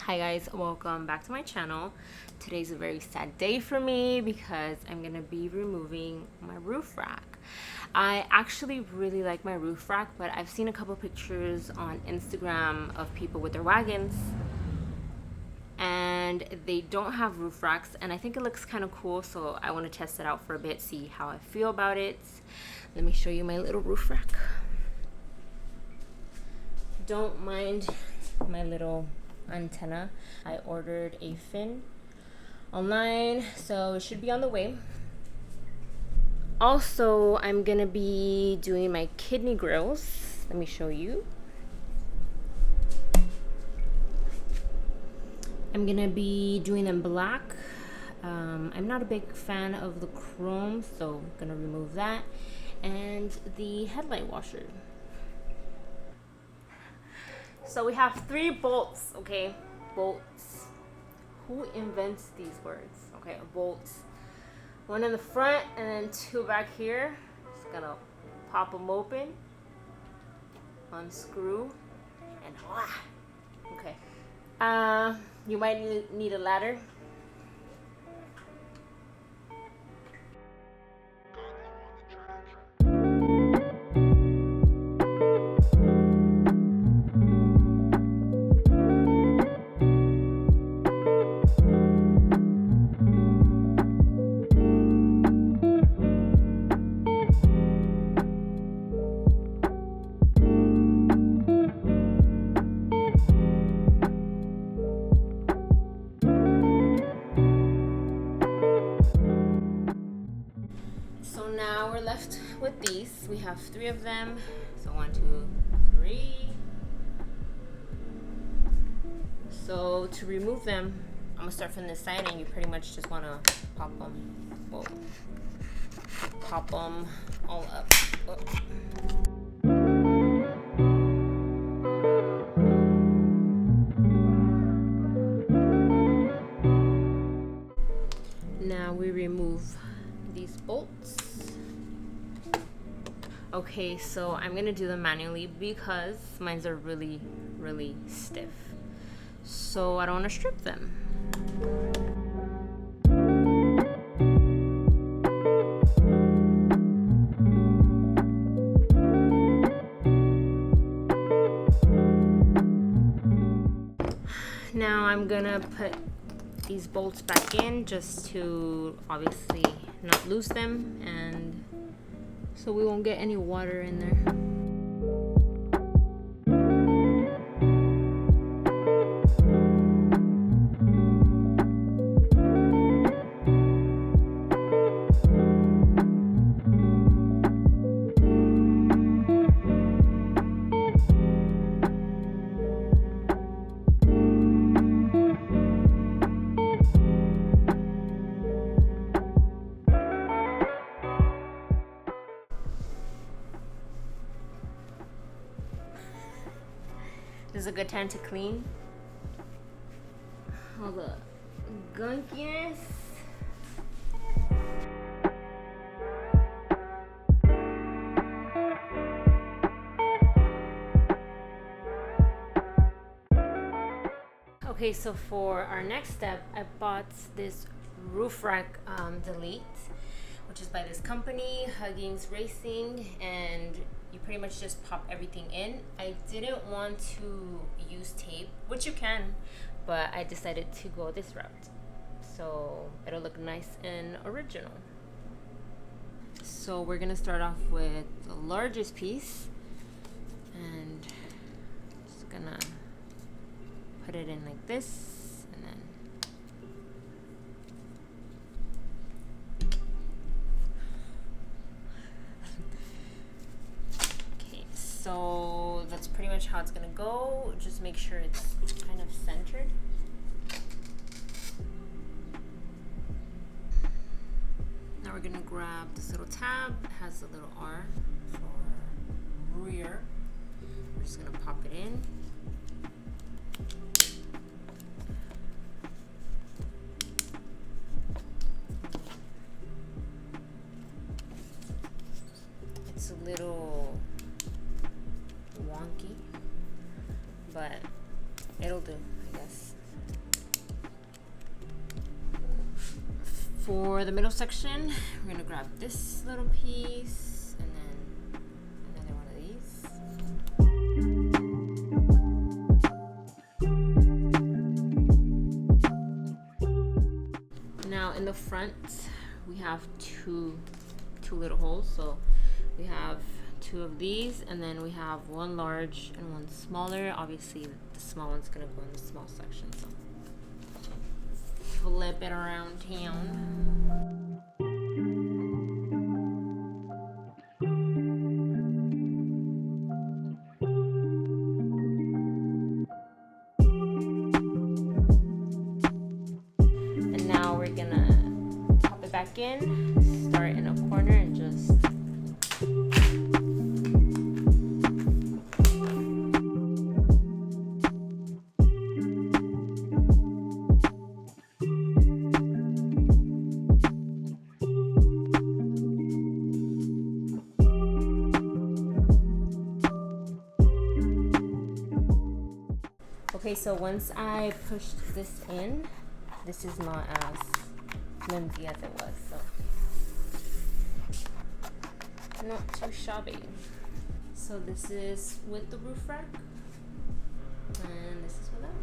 Hi guys, welcome back to my channel. Today's a very sad day for me because I'm gonna be removing my roof rack. I actually really like my roof rack, but I've seen a couple pictures on Instagram of people with their wagons and they don't have roof racks, and I think it looks kind of cool, so I want to test it out for a bit, see how I feel about it. Let me show you my little roof rack. Don't mind my little antenna. I ordered a fin online, so it should be on the way. Also, I'm gonna be doing my kidney grills. Let me show you. I'm gonna be doing them black. I'm not a big fan of the chrome, so I'm gonna remove that. And the headlight washer. So we have 3 bolts, okay? Bolts. Who invents these words? Okay, bolts. 1 in the front and then 2 back here. Just gonna pop them open, unscrew, and voila. Okay. You might need a ladder. So now we're left with these. We have 3 of them. So 1, 2, 3. So to remove them, I'm gonna start from this side, and you pretty much just wanna pop them. Whoa. Pop them all up. Whoa. Now we remove these bolts. Okay, so I'm gonna do them manually because mine are really stiff, so I don't want to strip them. Now I'm gonna put these bolts back in just to obviously not lose them, and so we won't get any water in there. This is a good time to clean all the gunkiness. Okay, so for our next step, I bought this roof rack delete, which is by this company, Huggins Racing, and you pretty much just pop everything in. I didn't want to use tape, which you can, but I decided to go this route, so it'll look nice and original. So we're gonna start off with the largest piece, and just gonna put it in like this, and then so that's pretty much how it's gonna go. Just make sure it's kind of centered. Now we're gonna grab this little tab. It has a little R for rear. We're just gonna pop it in. It's a little wonky, but it'll do, I guess. For the middle section, we're gonna grab this little piece and then another one of these. Now in the front, we have two little holes. So we have two of these, and then we have one large and one smaller. Obviously, the small one's gonna go in the small section. So flip it around town. And now we're gonna pop it back in, start in a corner and just okay, so once I pushed this in, this is not as flimsy as it was, so not too shabby. So this is with the roof rack, and this is without.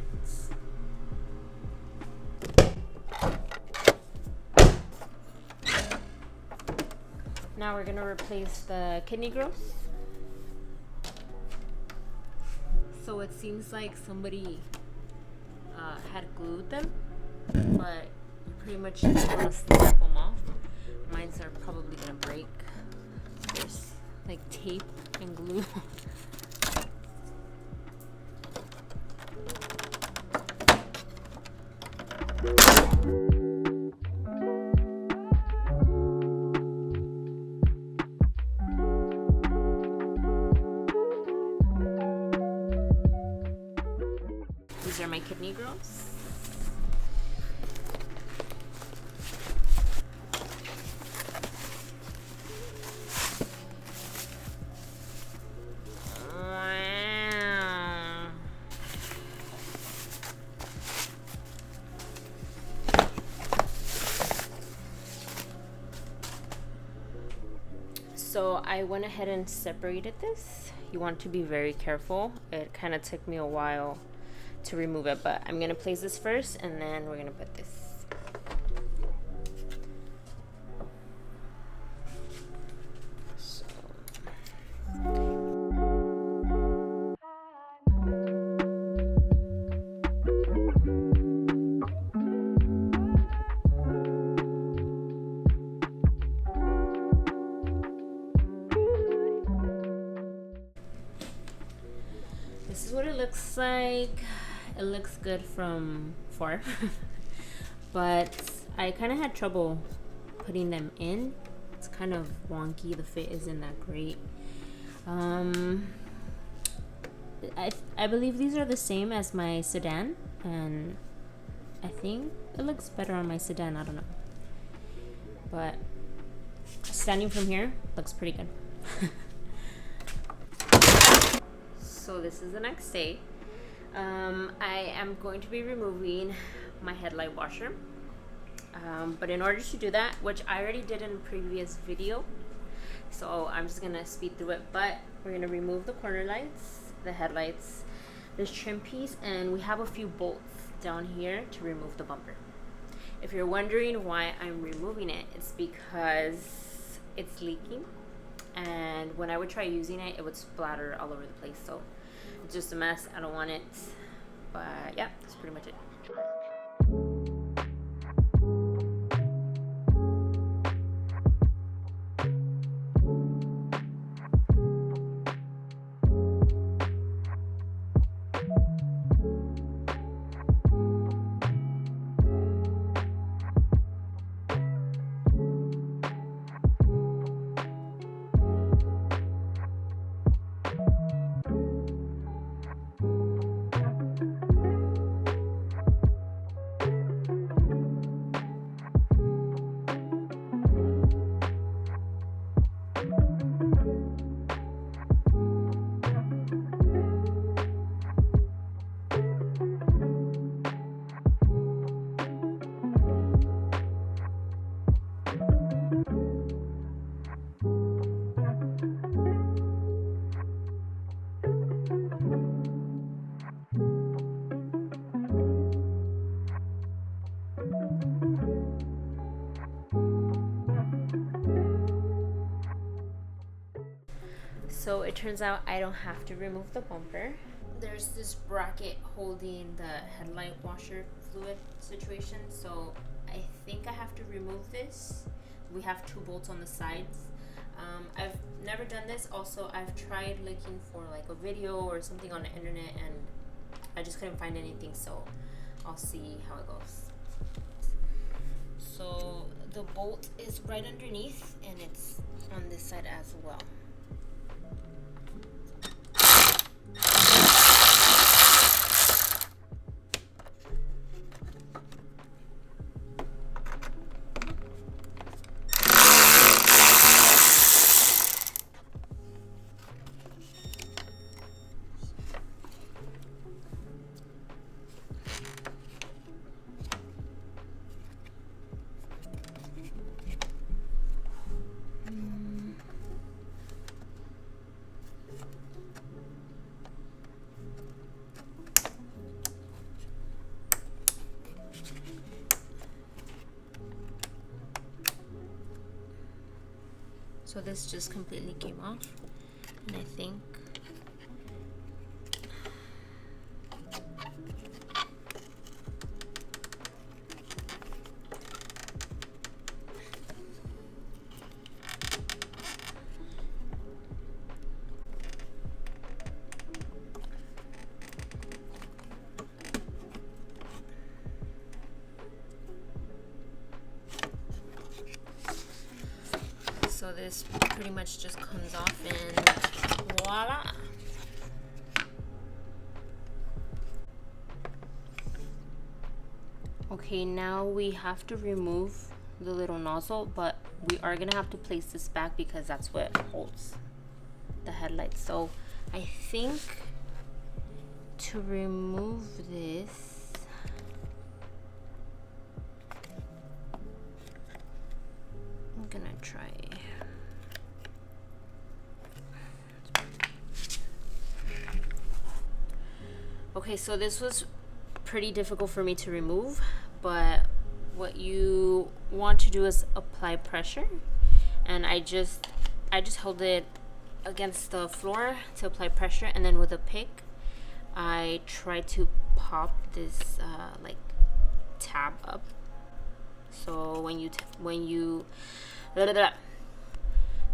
Now we're gonna replace the kidney grills. So it seems like somebody had glued them, but you pretty much just want to snap them off. Mine's are probably gonna break. There's like tape and glue. These are my kidney grills. Wow. So I went ahead and separated this. You want to be very careful. It kind of took me a while to remove it, but I'm gonna place this first and then we're gonna put this. This is what it looks like. It looks good from far, but I kind of had trouble putting them in. It's kind of wonky. The fit isn't that great. I believe these are the same as my sedan, and I think it looks better on my sedan. I don't know, but standing from here looks pretty good. So this is the next day. I am going to be removing my headlight washer, but in order to do that, which I already did in a previous video, so I'm just gonna speed through it, but we're gonna remove the corner lights, the headlights, this trim piece, and we have a few bolts down here to remove the bumper. If you're wondering why I'm removing it, it's because it's leaking, and when I would try using it, it would splatter all over the place. So it's just a mess. I don't want it, but yeah, that's pretty much it. So it turns out I don't have to remove the bumper. There's this bracket holding the headlight washer fluid situation, so I think I have to remove this. We have 2 bolts on the sides. I've never done this. Also, I've tried looking for like a video or something on the internet and I just couldn't find anything, so I'll see how it goes. So the bolt is right underneath and it's on this side as well. So this just completely came off, and I think so this pretty much just comes off and voila. Okay, now we have to remove the little nozzle, but we are gonna have to place this back because that's what holds the headlights. So I think to remove this, I'm gonna try. Okay, so this was pretty difficult for me to remove, but what you want to do is apply pressure, and I just held it against the floor to apply pressure, and then with a pick I tried to pop this like tab up. So when you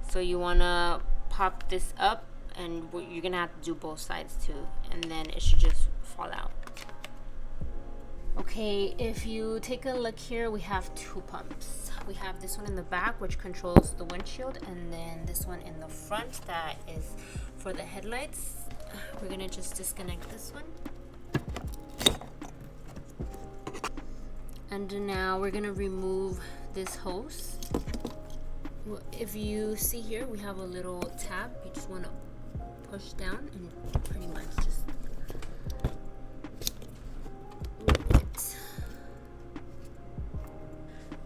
so you want to pop this up, and you're gonna have to do both sides too, and then it should just fall out. Okay, if you take a look here, we have 2 pumps. We have this one in the back, which controls the windshield, and then this one in the front that is for the headlights. We're gonna just disconnect this one. And now we're gonna remove this hose. If you see here, we have a little tab. You just wanna push down and pretty much just remove it.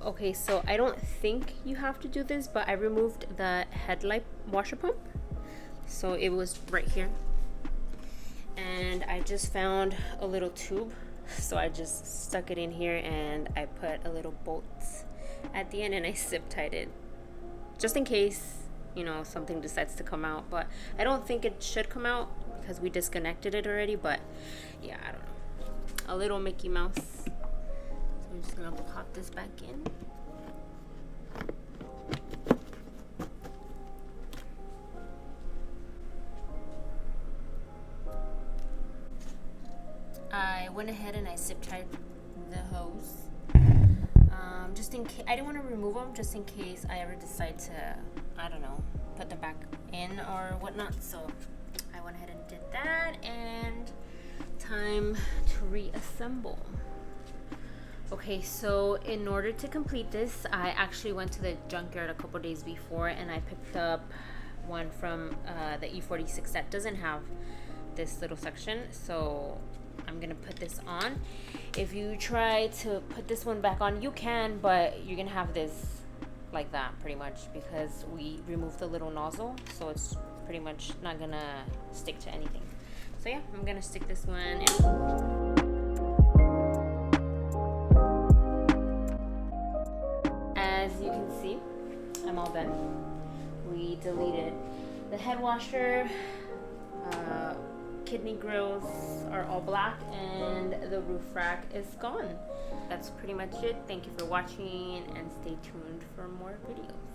Okay, so I don't think you have to do this, but I removed the headlight washer pump. So it was right here. And I just found a little tube. So I just stuck it in here and I put a little bolt at the end and I zip tied it. Just in case, you know, something decides to come out, but I don't think it should come out because we disconnected it already. But yeah, I don't know, a little Mickey Mouse. So I'm just gonna pop this back in. I went ahead and I zip tied the hose. Just in case, I didn't want to remove them just in case I ever decide to, I don't know, put them back in or whatnot. So I went ahead and did that, and time to reassemble. Okay, so in order to complete this, I actually went to the junkyard a couple days before and I picked up one from the E46 that doesn't have this little section. So I'm gonna put this on. If you try to put this one back on, you can, but you're gonna have this like that pretty much because we removed the little nozzle, so it's pretty much not gonna stick to anything. So yeah, I'm gonna stick this one in. As you can see, I'm all done. We deleted The head washer, kidney grills are all black, and the roof rack is gone. That's pretty much it. Thank you for watching, and stay tuned for more videos.